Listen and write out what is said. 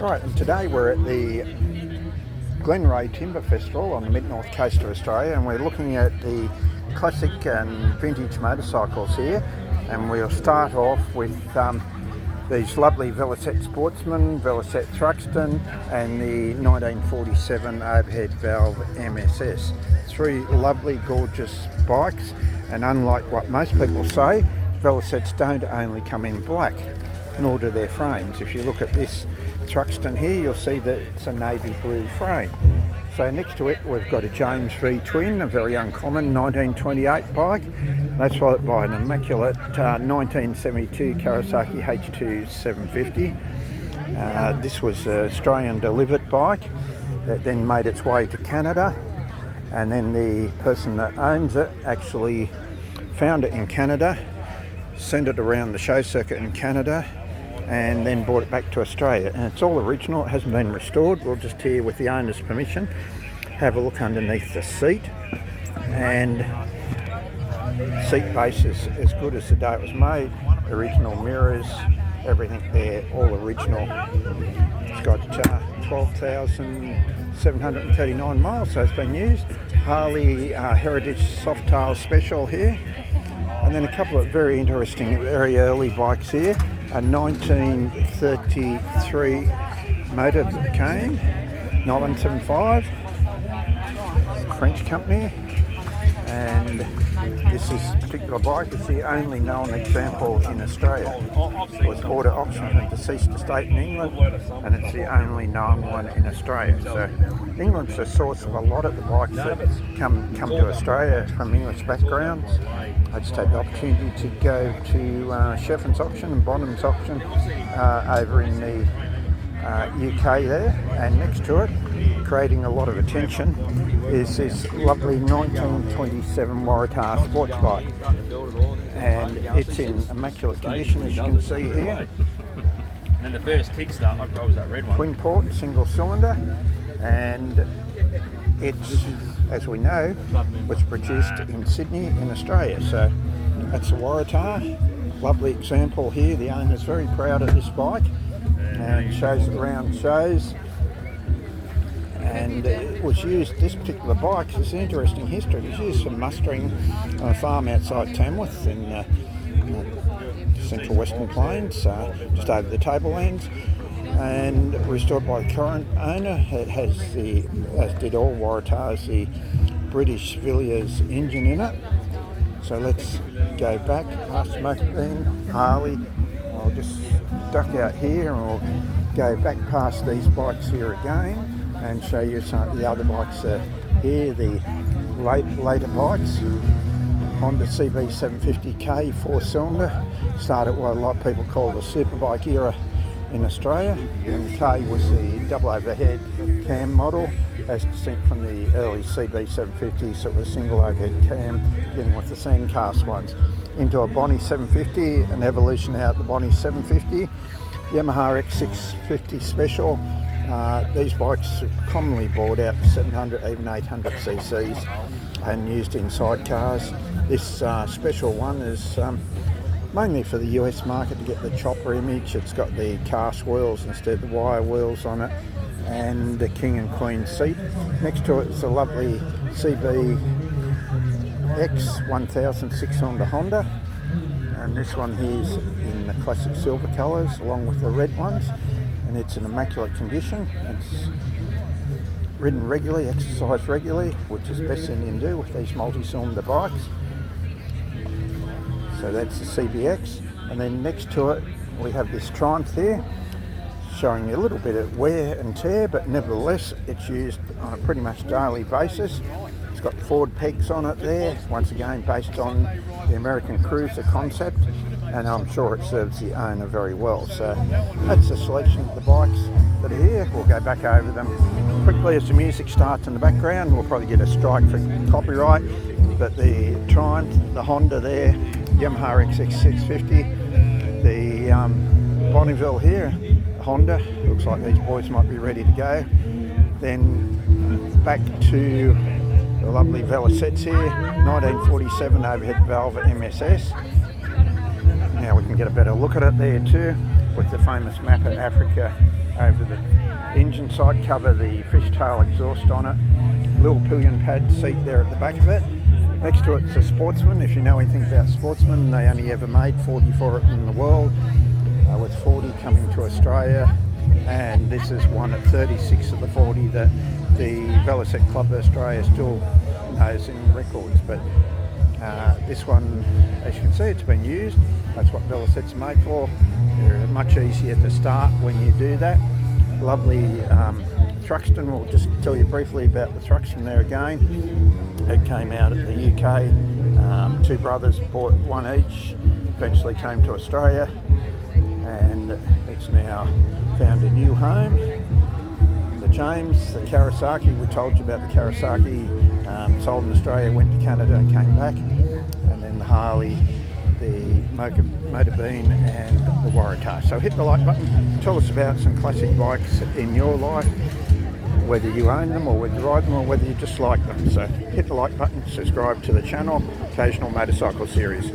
Right, and today we're at the Glenreagh Timber Festival on the mid-north coast of Australia, and we're looking at the classic and vintage motorcycles here. And we'll start off with these lovely Velocette Sportsman, Velocette Thruxton, and the 1947 overhead valve MSS. Three lovely, gorgeous bikes, and unlike what most people say, Velocettes don't only come in black, nor do their frames. If you look at this Thruxton here, you'll see that it's a navy blue frame. So next to it we've got a James V Twin, a very uncommon 1928 bike. That's followed by an immaculate 1972 Kawasaki H2 750. This was an Australian delivered bike that then made its way to Canada, and then the person that owns it actually found it in Canada, sent it around the show circuit in Canada, and then brought it back to Australia. And it's all original, it hasn't been restored. We'll just here, with the owner's permission, have a look underneath the seat, and seat base is as good as the day it was made. Original mirrors, everything there, all original. It's got 12,739 miles, so it's been used. Harley Heritage Softail Special here. And then a couple of very interesting, very early bikes here. A 1933 motor cane, 9175, French company. And this particular bike is the only known example in Australia. It was bought at auction at the deceased estate in England, and it's the only known one in Australia. So England's the source of a lot of the bikes that come to Australia from English backgrounds. I just had the opportunity to go to Shefflin's auction and Bonham's auction over in the UK there, and next to it, creating a lot of attention, is this lovely 1927 Waratah sports bike, and it's in immaculate condition, as you can see here. And then the first kickstart, I was that red one. Twin port, single cylinder, and it's, as we know, was produced in Sydney in Australia. So that's a Waratah, lovely example here. The owner's very proud of this bike and shows it around shows. And it was used, this particular bike, it's an interesting history. It was used for mustering on a farm outside Tamworth in central Western Plains, just over the tablelands, and restored by the current owner. It has the, as did all Waratahs, the British Villiers engine in it. So let's go back past Smoke Bean, Harley. I'll just duck out here and we'll go back past these bikes here again and show you some of the other bikes here, the later bikes. Honda CB 750K 4-cylinder, started what a lot of people call the superbike era in Australia. And the K was the double overhead cam model, as distinct from the early CB 750s, so it was single overhead cam, beginning with the sandcast ones, into a Bonnie 750, an evolution out the Bonnie 750, Yamaha X650 Special. These bikes are commonly bought out for 700, even 800 cc's and used in sidecars. This special one is mainly for the US market to get the chopper image. It's got the cast wheels instead of the wire wheels on it, and the king and queen seat. Next to it is a lovely CB X 1000 6-cylinder Honda, and this one here is in the classic silver colours along with the red ones, and it's in immaculate condition. It's ridden regularly, exercised regularly, which is the best thing you can do with these multi-cylinder bikes. So that's the CBX, and then next to it we have this Triumph there, showing you a little bit of wear and tear, but nevertheless it's used on a pretty much daily basis. It's got Ford pegs on it there, once again based on the American Cruiser concept, and I'm sure it serves the owner very well. So that's a selection of the bikes that are here. We'll go back over them quickly as the music starts in the background. We'll probably get a strike for copyright, but the Triumph, the Honda there, Yamaha XX650, the Bonneville here, Honda, looks like these boys might be ready to go. Then back to the lovely Velocettes here, 1947 overhead valve MSS. Now we can get a better look at it there too, with the famous map of Africa over the engine side cover, the fishtail exhaust on it, little pillion pad seat there at the back of it. Next to it's a Sportsman. If you know anything about Sportsman, they only ever made 40 for it in the world, with 40 coming to Australia, and this is one at 36 of the 40 that the Velocette Club of Australia still knows in records. But this one, as you can see, it's been used. That's what Velocette's made for. They're much easier to start when you do that. Lovely Truxton. We'll just tell you briefly about the Truxton there again. It came out of the UK. Two brothers bought one each, eventually came to Australia, and it's now found a new home. The James, the Kawasaki, we told you about the Kawasaki, sold in Australia, went to Canada and came back. And then the Harley, the Motor Bean and the Waratah. So hit the like button, tell us about some classic bikes in your life, whether you own them or whether you ride them or whether you just like them. So hit the like button, subscribe to the channel, Occasional Motorcycle Series.